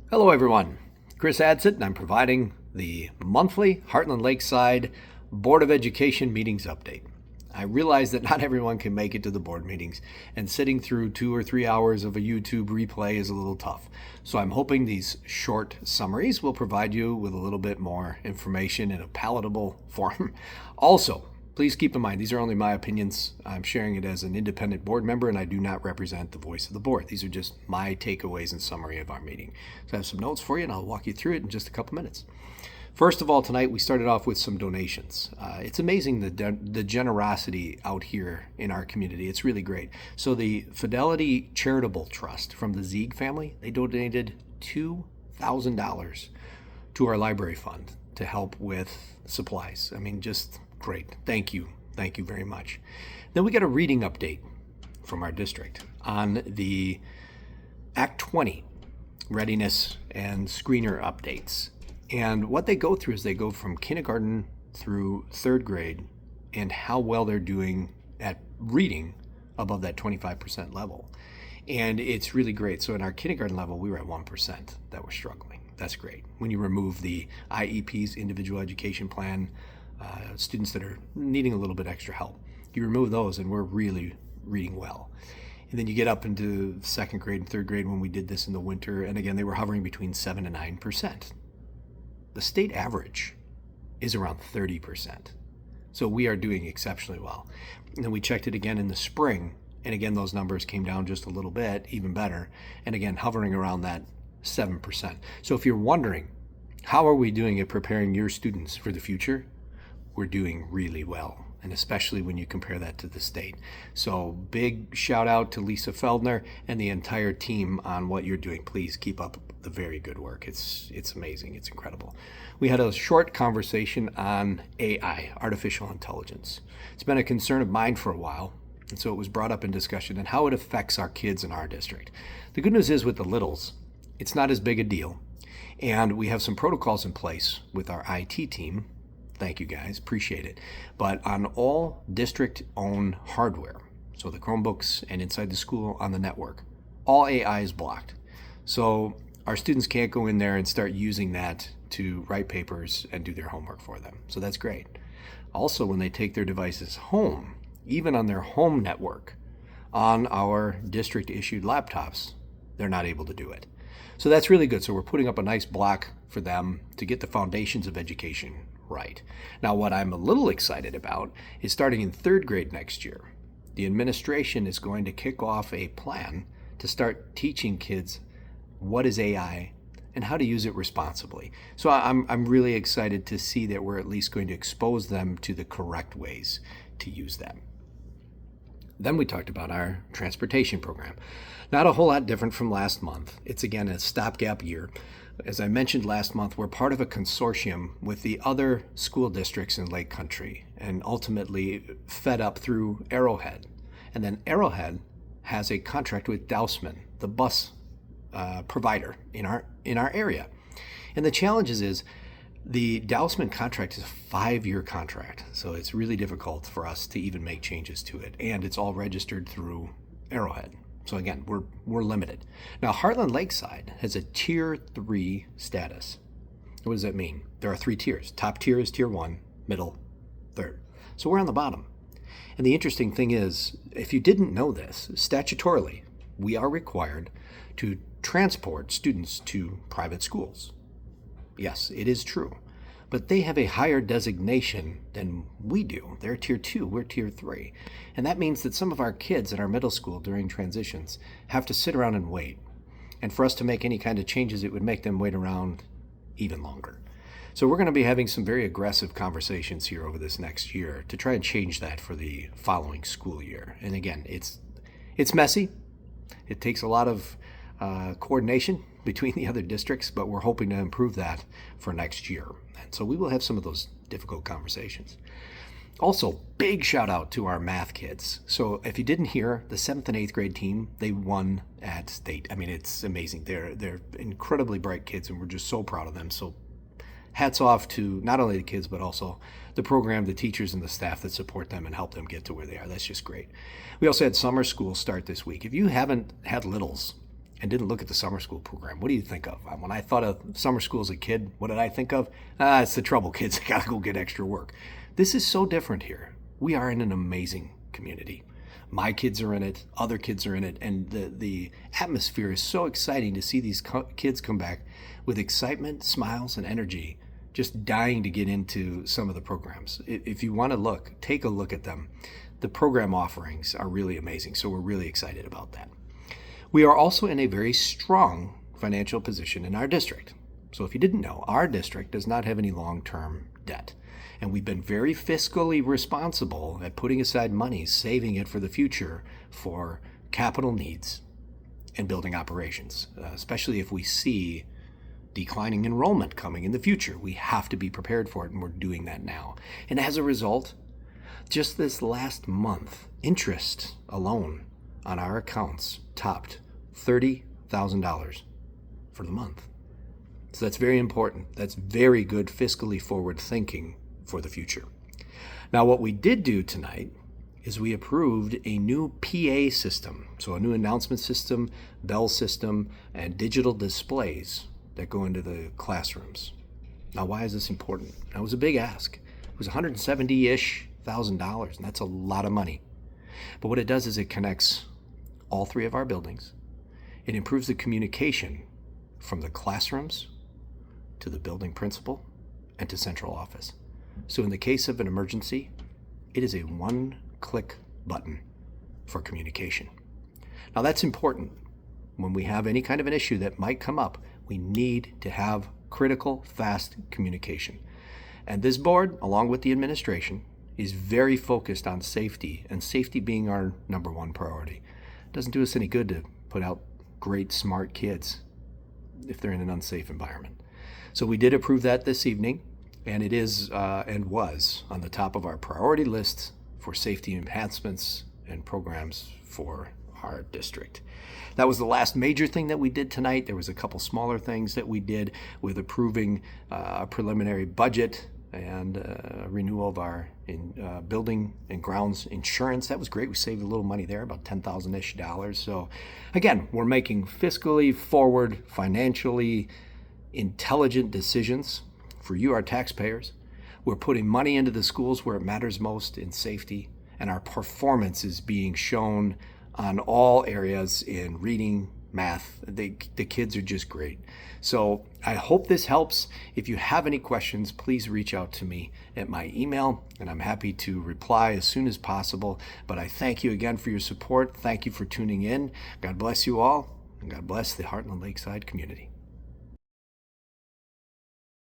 Hello, everyone. Chris Adsit, and I'm providing the monthly Heartland Lakeside Board of Education meetings update. I realize that not everyone can make it to the board meetings, and sitting through 2 or 3 hours of a YouTube replay is a little tough. So I'm hoping these short summaries will provide you with a little bit more information in a palatable form. Also, please keep in mind, these are only my opinions. I'm sharing it as an independent board member, and I do not represent the voice of the board. These are just my takeaways and summary of our meeting. So I have some notes for you, and I'll walk you through it in just a couple minutes. First of all, tonight we started off with some donations. It's amazing the generosity out here in our community. It's really great. So the Fidelity Charitable Trust from the Zieg family, they donated $2,000 to our library fund to help with supplies. I mean, just great. Thank you. Thank you very much. Then we got a reading update from our district on the Act 20 readiness and screener updates. And what they go through is they go from kindergarten through third grade and how well they're doing at reading above that 25% level. And it's really great. So in our kindergarten level, we were at 1% that were struggling. That's great. When you remove the IEPs, individual education plan, students that are needing a little bit extra help, you remove those and we're really reading well. And then you get up into second grade and third grade when we did this in the winter. And again, they were hovering between 7 and 9%. The state average is around 30%. So we are doing exceptionally well. And then we checked it again in the spring. And again, those numbers came down just a little bit, even better. And again, hovering around that 7%. So if you're wondering, how are we doing at preparing your students for the future? We're doing really well. And especially when you compare that to the state. So big shout out to Lisa Feldner and the entire team on what you're doing. Please keep up the very good work. It's amazing. It's incredible. We had a short conversation on AI, artificial intelligence. It's been a concern of mine for a while, and so it was brought up in discussion and how it affects our kids in our district. The good news is with the littles, it's not as big a deal, and we have some protocols in place with our IT team. Thank you guys, appreciate it. But on all district-owned hardware, so the Chromebooks and inside the school on the network, all AI is blocked. So our students can't go in there and start using that to write papers and do their homework for them. So that's great. Also, when they take their devices home, even on their home network, on our district-issued laptops, they're not able to do it. So that's really good. So we're putting up a nice block for them to get the foundations of education right. Now, what I'm a little excited about is starting in third grade next year, the administration is going to kick off a plan to start teaching kids what is AI and how to use it responsibly. So I'm really excited to see that we're at least going to expose them to the correct ways to use them. Then we talked about our transportation program. Not a whole lot different from last month. It's again a stopgap year. As I mentioned last month, we're part of a consortium with the other school districts in Lake Country and ultimately fed up through Arrowhead. And then Arrowhead has a contract with Dousman, the bus provider in our area. And the challenge is the Dousman contract is a 5-year contract, so it's really difficult for us to even make changes to it. And it's all registered through Arrowhead. So again, we're limited. Now, Heartland Lakeside has a Tier 3 status. What does that mean? There are 3 tiers. Top tier is Tier 1, middle, third. So we're on the bottom. And the interesting thing is, if you didn't know this, statutorily, we are required to transport students to private schools. Yes, it is true. But they have a higher designation than we do. They're Tier 2, we're Tier 3. And that means that some of our kids at our middle school during transitions have to sit around and wait. And for us to make any kind of changes, it would make them wait around even longer. So we're going to be having some very aggressive conversations here over this next year to try and change that for the following school year. And again, it's messy. It takes a lot of coordination between the other districts, but we're hoping to improve that for next year. And so we will have some of those difficult conversations. Also, big shout out to our math kids. So if you didn't hear, the 7th and 8th grade team, they won at state. I mean, it's amazing. They're incredibly bright kids, and we're just so proud of them. So hats off to not only the kids, but also the program, the teachers, and the staff that support them and help them get to where they are. That's just great. We also had summer school start this week. If you haven't had littles and didn't look at the summer school program, what do you think of? When I thought of summer school as a kid, what did I think of? It's the trouble kids that gotta go get extra work. This is so different here. We are in an amazing community. My kids are in it, other kids are in it, and the atmosphere is so exciting to see these kids come back with excitement, smiles, and energy, just dying to get into some of the programs. If you want to look, take a look at them. The program offerings are really amazing, so we're really excited about that. We are also in a very strong financial position in our district. So if you didn't know, our district does not have any long-term debt. And we've been very fiscally responsible at putting aside money, saving it for the future for capital needs and building operations, especially if we see declining enrollment coming in the future. We have to be prepared for it, and we're doing that now. And as a result, just this last month, interest alone on our accounts topped $30,000 for the month. So that's very important. That's very good fiscally forward thinking for the future. Now, what we did do tonight is we approved a new PA system, so a new announcement system, bell system, and digital displays that go into the classrooms. Now, why is this important? That was a big ask. It was $170-ish thousand, and that's a lot of money. But what it does is it connects all three of our buildings. It improves the communication from the classrooms to the building principal and to central office. So in the case of an emergency, it is a one-click button for communication. Now that's important. When we have any kind of an issue that might come up, we need to have critical, fast communication. And this board, along with the administration, is very focused on safety, and safety being our number one priority. It doesn't do us any good to put out great, smart kids if they're in an unsafe environment. So we did approve that this evening. And it is and was on the top of our priority list for safety enhancements and programs for our district. That was the last major thing that we did tonight. There was a couple smaller things that we did with approving a preliminary budget and renewal of our building and grounds insurance. That was great. We saved a little money there, about $10,000-ish. So again, we're making fiscally forward, financially intelligent decisions for you, our taxpayers. We're putting money into the schools where it matters most in safety, and our performance is being shown on all areas in reading, math. The kids are just great. So I hope this helps. If you have any questions, please reach out to me at my email, and I'm happy to reply as soon as possible. But I thank you again for your support. Thank you for tuning in. God bless you all, and God bless the Heartland Lakeside community.